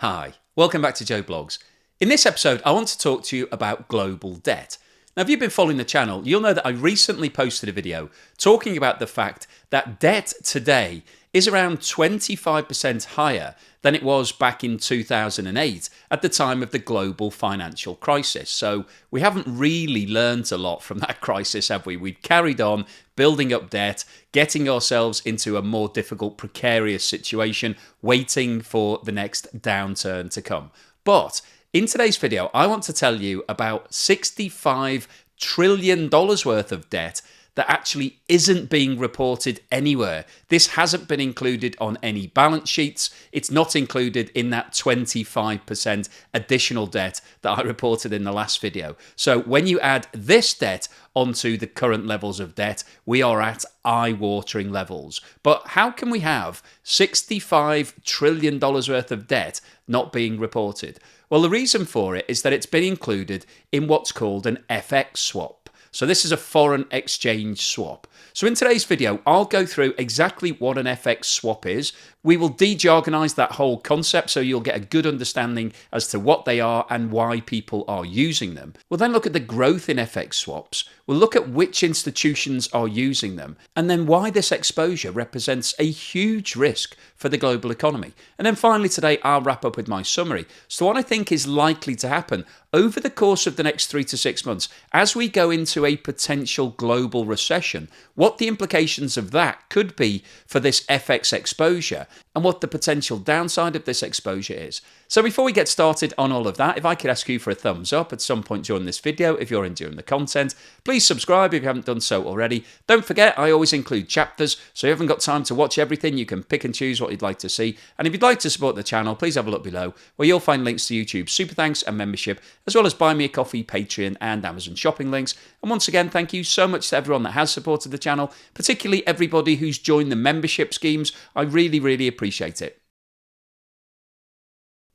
Hi, welcome back to Joe Blogs. In this episode, I want to talk to you about global debt. Now, if you've been following the channel, you'll know that I recently posted a video talking about the fact that debt today is around 25% higher than it was back in 2008 at the time of the global financial crisis. So we haven't really learned a lot from that crisis, have we? We've carried on building up debt, getting ourselves into a more difficult, precarious situation, waiting for the next downturn to come. But in today's video, I want to tell you about $65 trillion worth of debt that actually isn't being reported anywhere. This hasn't been included on any balance sheets. It's not included in that 25% additional debt that I reported in the last video. So when you add this debt onto the current levels of debt, we are at eye-watering levels. But how can we have $65 trillion worth of debt not being reported? Well, the reason for it is that it's been included in what's called an FX swap. So this is a foreign exchange swap. So in today's video, I'll go through exactly what an FX swap is. We will de-jargonize that whole concept so you'll get a good understanding as to what they are and why people are using them. We'll then look at the growth in FX swaps. We'll look at which institutions are using them and then why this exposure represents a huge risk for the global economy. And then finally today, I'll wrap up with my summary. So what I think is likely to happen over the course of the next 3 to 6 months as we go into a potential global recession, what the implications of that could be for this FX exposure and what the potential downside of this exposure is. So before we get started on all of that, if I could ask you for a thumbs up at some point during this video if you're enjoying the content, please subscribe if you haven't done so already. Don't forget, I always include chapters, so if you haven't got time to watch everything, you can pick and choose what you'd like to see. And if you'd like to support the channel, please have a look below where you'll find links to YouTube Super Thanks and membership, as well as Buy Me a Coffee, Patreon and Amazon shopping links. And once again, thank you so much to everyone that has supported the channel, particularly everybody who's joined the membership schemes. I really appreciate it.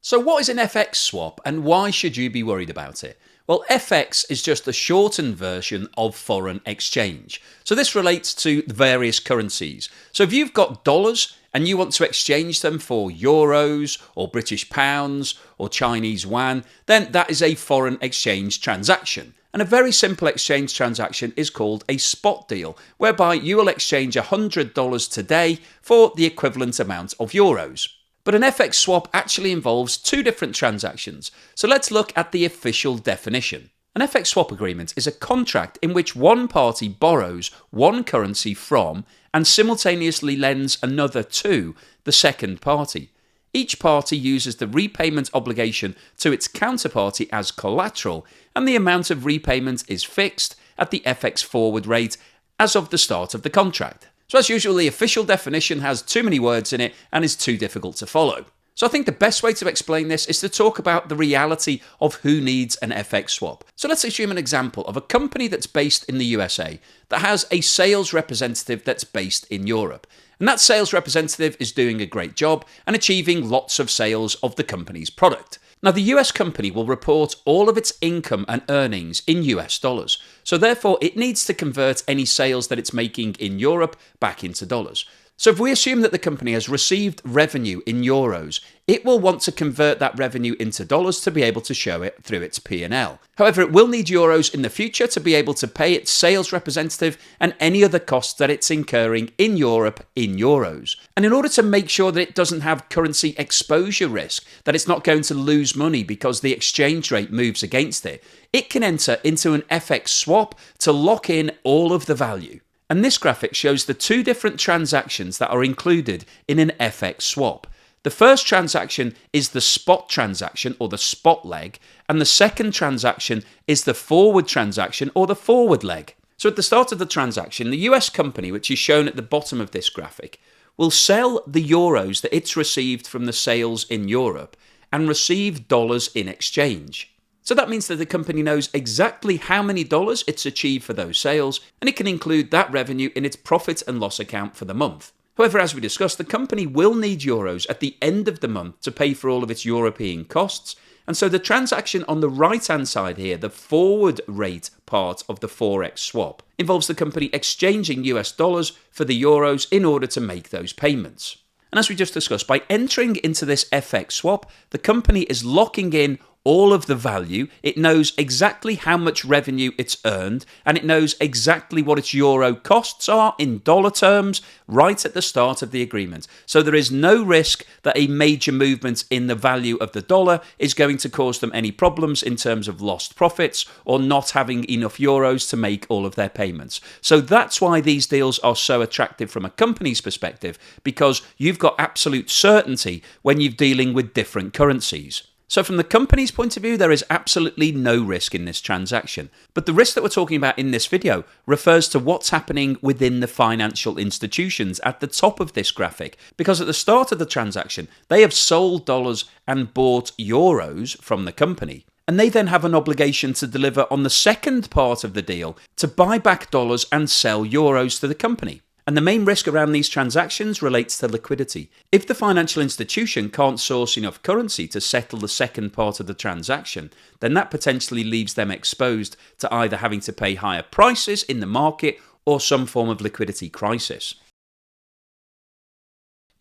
So what is an FX swap and why should you be worried about it? Well, FX is just a shortened version of foreign exchange. So this relates to the various currencies. So if you've got dollars and you want to exchange them for euros or British pounds or Chinese yuan, then that is a foreign exchange transaction. And a very simple exchange transaction is called a spot deal, whereby you will exchange $100 today for the equivalent amount of euros. But an FX swap actually involves two different transactions. So let's look at the official definition. An FX swap agreement is a contract in which one party borrows one currency from and simultaneously lends another to the second party. Each party uses the repayment obligation to its counterparty as collateral, and the amount of repayment is fixed at the FX forward rate as of the start of the contract. So as usual, the official definition has too many words in it and is too difficult to follow. So I think the best way to explain this is to talk about the reality of who needs an FX swap. So let's assume an example of a company that's based in the USA that has a sales representative that's based in Europe. And that sales representative is doing a great job and achieving lots of sales of the company's product. Now, the US company will report all of its income and earnings in US dollars. So therefore, it needs to convert any sales that it's making in Europe back into dollars. So if we assume that the company has received revenue in euros, it will want to convert that revenue into dollars to be able to show it through its P&L. However, it will need euros in the future to be able to pay its sales representative and any other costs that it's incurring in Europe in euros. And in order to make sure that it doesn't have currency exposure risk, that it's not going to lose money because the exchange rate moves against it, it can enter into an FX swap to lock in all of the value. And this graphic shows the two different transactions that are included in an FX swap. The first transaction is the spot transaction or the spot leg, and the second transaction is the forward transaction or the forward leg. So at the start of the transaction, the US company, which is shown at the bottom of this graphic, will sell the euros that it's received from the sales in Europe and receive dollars in exchange. So that means that the company knows exactly how many dollars it's achieved for those sales, and it can include that revenue in its profit and loss account for the month. However, as we discussed, the company will need euros at the end of the month to pay for all of its European costs, and so the transaction on the right-hand side here, the forward rate part of the Forex swap, involves the company exchanging US dollars for the euros in order to make those payments. And as we just discussed, by entering into this FX swap, the company is locking in all of the value. It knows exactly how much revenue it's earned, and it knows exactly what its euro costs are in dollar terms right at the start of the agreement. So there is no risk that a major movement in the value of the dollar is going to cause them any problems in terms of lost profits or not having enough euros to make all of their payments. So that's why these deals are so attractive from a company's perspective, because you've got absolute certainty when you're dealing with different currencies. So from the company's point of view, there is absolutely no risk in this transaction. But the risk that we're talking about in this video refers to what's happening within the financial institutions at the top of this graphic. Because at the start of the transaction, they have sold dollars and bought euros from the company. And they then have an obligation to deliver on the second part of the deal to buy back dollars and sell euros to the company. And the main risk around these transactions relates to liquidity. If the financial institution can't source enough currency to settle the second part of the transaction, then that potentially leaves them exposed to either having to pay higher prices in the market or some form of liquidity crisis.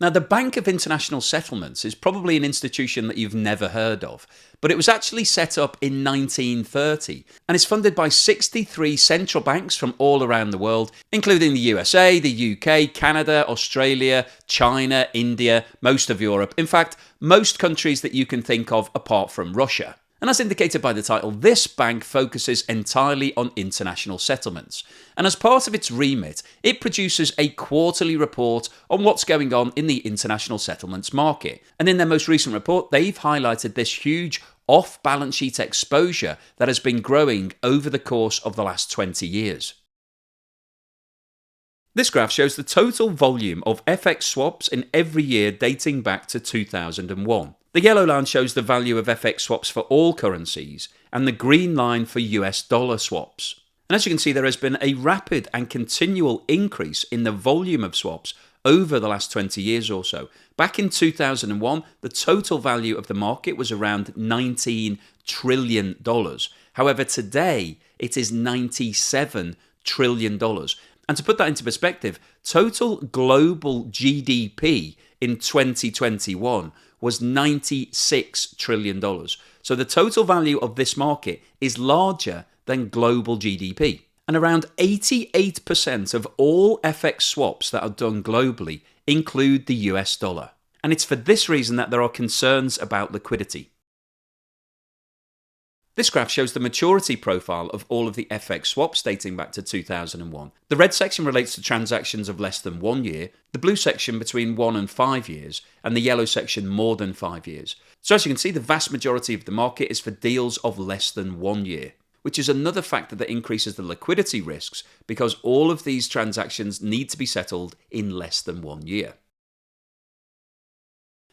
Now, the Bank of International Settlements is probably an institution that you've never heard of, but it was actually set up in 1930 and is funded by 63 central banks from all around the world, including the USA, the UK, Canada, Australia, China, India, most of Europe. In fact, most countries that you can think of apart from Russia. And as indicated by the title, this bank focuses entirely on international settlements. And as part of its remit, it produces a quarterly report on what's going on in the international settlements market. And in their most recent report, they've highlighted this huge off-balance sheet exposure that has been growing over the course of the last 20 years. This graph shows the total volume of FX swaps in every year dating back to 2001. The yellow line shows the value of FX swaps for all currencies, and the green line for US dollar swaps. And as you can see, there has been a rapid and continual increase in the volume of swaps over the last 20 years or so. Back in 2001, the total value of the market was around $19 trillion. However, today it is $97 trillion. And to put that into perspective, total global GDP in 2021 was $96 trillion. So the total value of this market is larger than global GDP. And around 88% of all FX swaps that are done globally include the US dollar. And it's for this reason that there are concerns about liquidity. This graph shows the maturity profile of all of the FX swaps dating back to 2001. The red section relates to transactions of less than 1 year, the blue section between 1 and 5 years, and the yellow section more than 5 years. So as you can see, the vast majority of the market is for deals of less than 1 year, which is another factor that increases the liquidity risks because all of these transactions need to be settled in less than 1 year.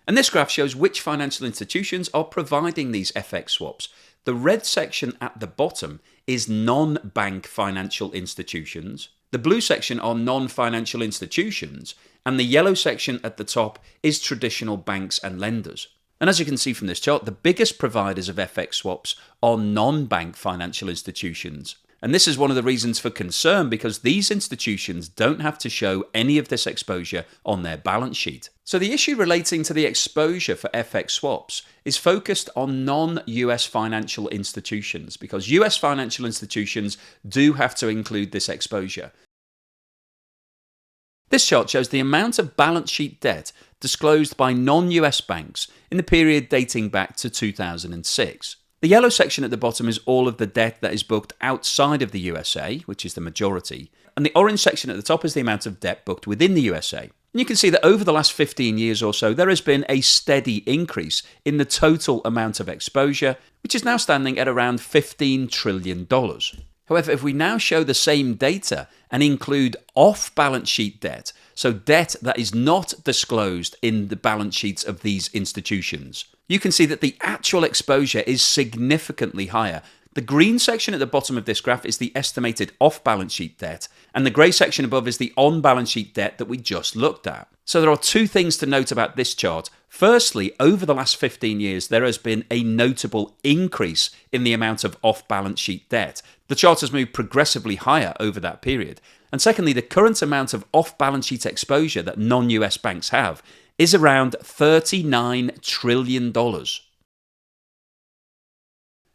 And this graph shows which financial institutions are providing these FX swaps. The red section at the bottom is non-bank financial institutions. The blue section are non-financial institutions. And the yellow section at the top is traditional banks and lenders. And as you can see from this chart, the biggest providers of FX swaps are non-bank financial institutions. And this is one of the reasons for concern because these institutions don't have to show any of this exposure on their balance sheet. So the issue relating to the exposure for FX swaps is focused on non-US financial institutions because US financial institutions do have to include this exposure. This chart shows the amount of balance sheet debt disclosed by non-US banks in the period dating back to 2006. The yellow section at the bottom is all of the debt that is booked outside of the USA, which is the majority, and the orange section at the top is the amount of debt booked within the USA. And you can see that over the last 15 years or so, there has been a steady increase in the total amount of exposure, which is now standing at around $15 trillion. However, if we now show the same data and include off-balance sheet debt, so debt that is not disclosed in the balance sheets of these institutions, you can see that the actual exposure is significantly higher. The green section at the bottom of this graph is the estimated off-balance sheet debt, and the grey section above is the on-balance sheet debt that we just looked at. So there are two things to note about this chart. Firstly, over the last 15 years, there has been a notable increase in the amount of off-balance sheet debt. The chart has moved progressively higher over that period. And secondly, the current amount of off-balance sheet exposure that non-US banks have is around $39 trillion.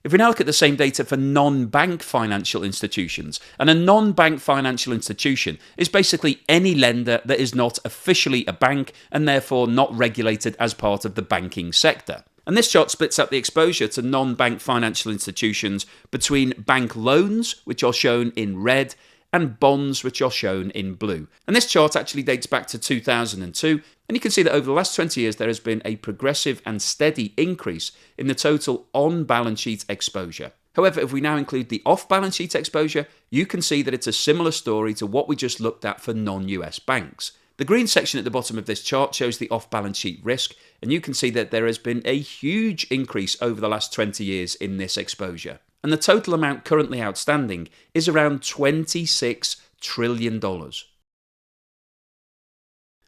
If we now look at the same data for non-bank financial institutions, and a non-bank financial institution is basically any lender that is not officially a bank and therefore not regulated as part of the banking sector. And this chart splits up the exposure to non-bank financial institutions between bank loans, which are shown in red, and bonds, which are shown in blue. And this chart actually dates back to 2002, and you can see that over the last 20 years there has been a progressive and steady increase in the total on-balance sheet exposure. However, if we now include the off-balance sheet exposure, you can see that it's a similar story to what we just looked at for non-US banks. The green section at the bottom of this chart shows the off-balance sheet risk, and you can see that there has been a huge increase over the last 20 years in this exposure. And the total amount currently outstanding is around $26 trillion.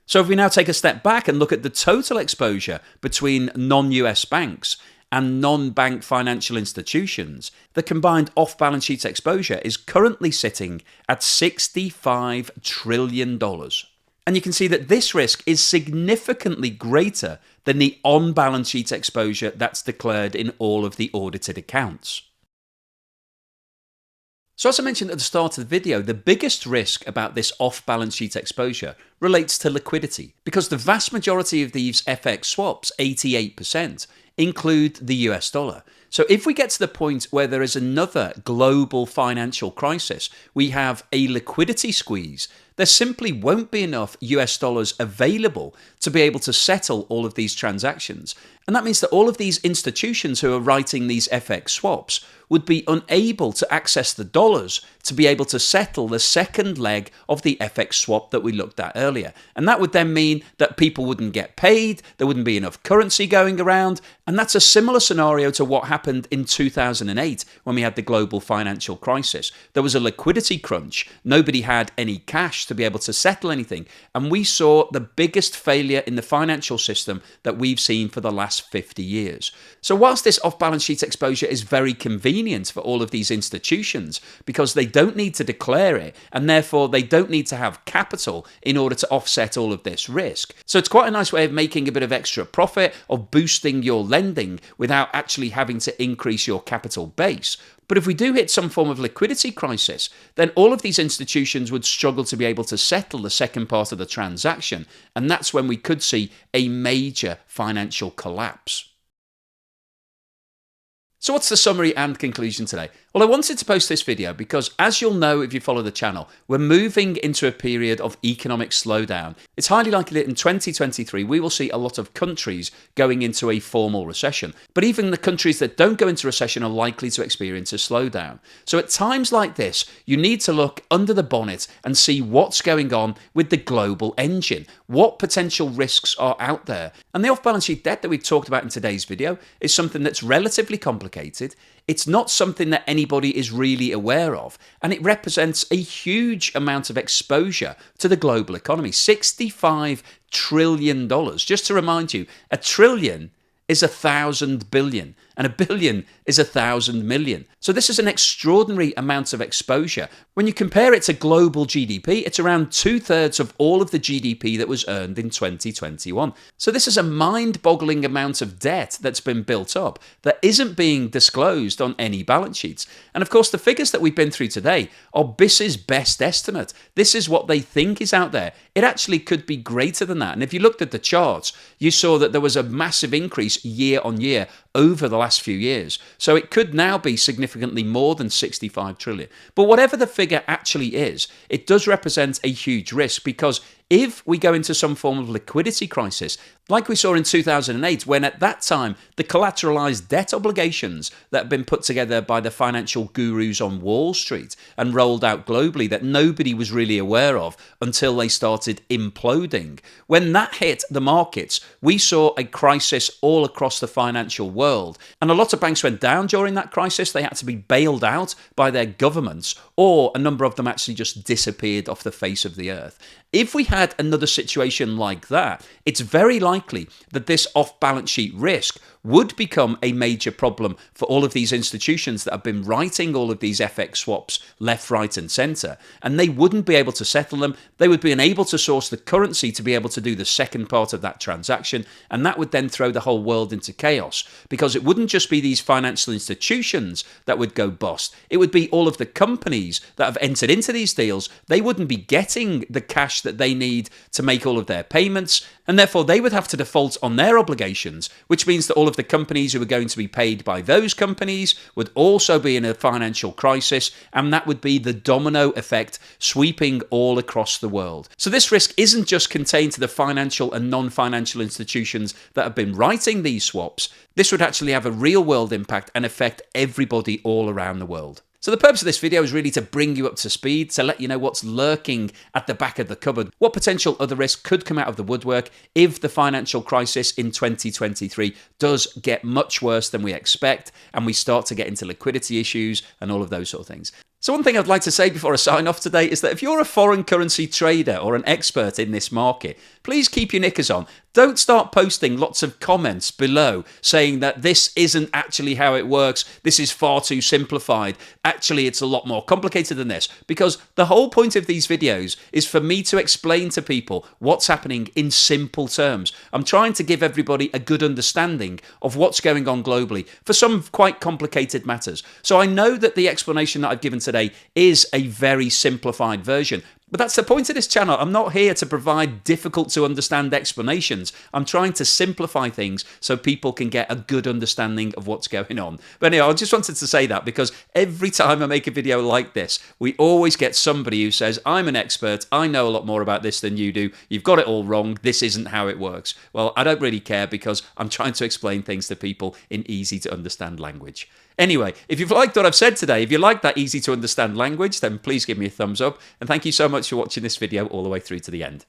So if we now take a step back and look at the total exposure between non-US banks and non-bank financial institutions, the combined off-balance sheet exposure is currently sitting at $65 trillion. And you can see that this risk is significantly greater than the on-balance sheet exposure that's declared in all of the audited accounts. So as I mentioned at the start of the video, the biggest risk about this off-balance sheet exposure relates to liquidity, because the vast majority of these FX swaps, 88%, include the US dollar. So if we get to the point where there is another global financial crisis, we have a liquidity squeeze, there simply won't be enough US dollars available to be able to settle all of these transactions. And that means that all of these institutions who are writing these FX swaps would be unable to access the dollars to be able to settle the second leg of the FX swap that we looked at earlier. And that would then mean that people wouldn't get paid, there wouldn't be enough currency going around, and that's a similar scenario to what happened in 2008 when we had the global financial crisis. There was a liquidity crunch, nobody had any cash to be able to settle anything, and we saw the biggest failure in the financial system that we've seen for the last 50 years. So whilst this off-balance sheet exposure is very convenient for all of these institutions because they don't need to declare it and therefore they don't need to have capital in order to offset all of this risk. So it's quite a nice way of making a bit of extra profit, of boosting your lending without actually having to increase your capital base. But if we do hit some form of liquidity crisis, then all of these institutions would struggle to be able to settle the second part of the transaction, and that's when we could see a major financial collapse. So what's the summary and conclusion today? Well, I wanted to post this video because, as you'll know if you follow the channel, we're moving into a period of economic slowdown. It's highly likely that in 2023 we will see a lot of countries going into a formal recession. But even the countries that don't go into recession are likely to experience a slowdown. So at times like this, you need to look under the bonnet and see what's going on with the global engine. What potential risks are out there? And the off-balance sheet debt that we've talked about in today's video is something that's relatively complicated. It's not something that anybody is really aware of, and it represents a huge amount of exposure to the global economy. $65 trillion. Just to remind you, a trillion is 1,000 billion, and a billion is 1,000 million. So this is an extraordinary amount of exposure. When you compare it to global GDP, it's around 2/3 of all of the GDP that was earned in 2021. So this is a mind-boggling amount of debt that's been built up that isn't being disclosed on any balance sheets. And of course, the figures that we've been through today are BIS's best estimate. This is what they think is out there. It actually could be greater than that. And if you looked at the charts, you saw that there was a massive increase year on year over the last few years. So it could now be significantly more than 65 trillion. But whatever the figure actually is, it does represent a huge risk, because if we go into some form of liquidity crisis, like we saw in 2008, when at that time the collateralized debt obligations that had been put together by the financial gurus on Wall Street and rolled out globally that nobody was really aware of until they started imploding, when that hit the markets, we saw a crisis all across the financial world. And a lot of banks went down during that crisis. They had to be bailed out by their governments, or a number of them actually just disappeared off the face of the earth. If we had another situation like that, it's very likely that this off-balance sheet risk would become a major problem for all of these institutions that have been writing all of these FX swaps left, right, and centre. And they wouldn't be able to settle them. They would be unable to source the currency to be able to do the second part of that transaction. And that would then throw the whole world into chaos, because it wouldn't just be these financial institutions that would go bust. It would be all of the companies that have entered into these deals. They wouldn't be getting the cash that they need to make all of their payments, and therefore they would have to default on their obligations, which means that all of the companies who are going to be paid by those companies would also be in a financial crisis, and that would be the domino effect sweeping all across the world. So this risk isn't just contained to the financial and non-financial institutions that have been writing these swaps. This would actually have a real world impact and affect everybody all around the world. So the purpose of this video is really to bring you up to speed, to let you know what's lurking at the back of the cupboard, what potential other risks could come out of the woodwork if the financial crisis in 2023 does get much worse than we expect, and we start to get into liquidity issues and all of those sort of things. So one thing I'd like to say before I sign off today is that if you're a foreign currency trader or an expert in this market, please keep your knickers on. Don't start posting lots of comments below saying that this isn't actually how it works, this is far too simplified, actually it's a lot more complicated than this, because the whole point of these videos is for me to explain to people what's happening in simple terms. I'm trying to give everybody a good understanding of what's going on globally for some quite complicated matters. So I know that the explanation that I've given today is a very simplified version, but that's the point of this channel. I'm not here to provide difficult to understand explanations. I'm trying to simplify things so people can get a good understanding of what's going on. But anyway, I just wanted to say that because every time I make a video like this, we always get somebody who says, I'm an expert, I know a lot more about this than you do, you've got it all wrong, this isn't how it works. Well, I don't really care, because I'm trying to explain things to people in easy to understand language. Anyway, if you've liked what I've said today, if you like that easy to understand language, then please give me a thumbs up, and thank you so much for watching this video all the way through to the end.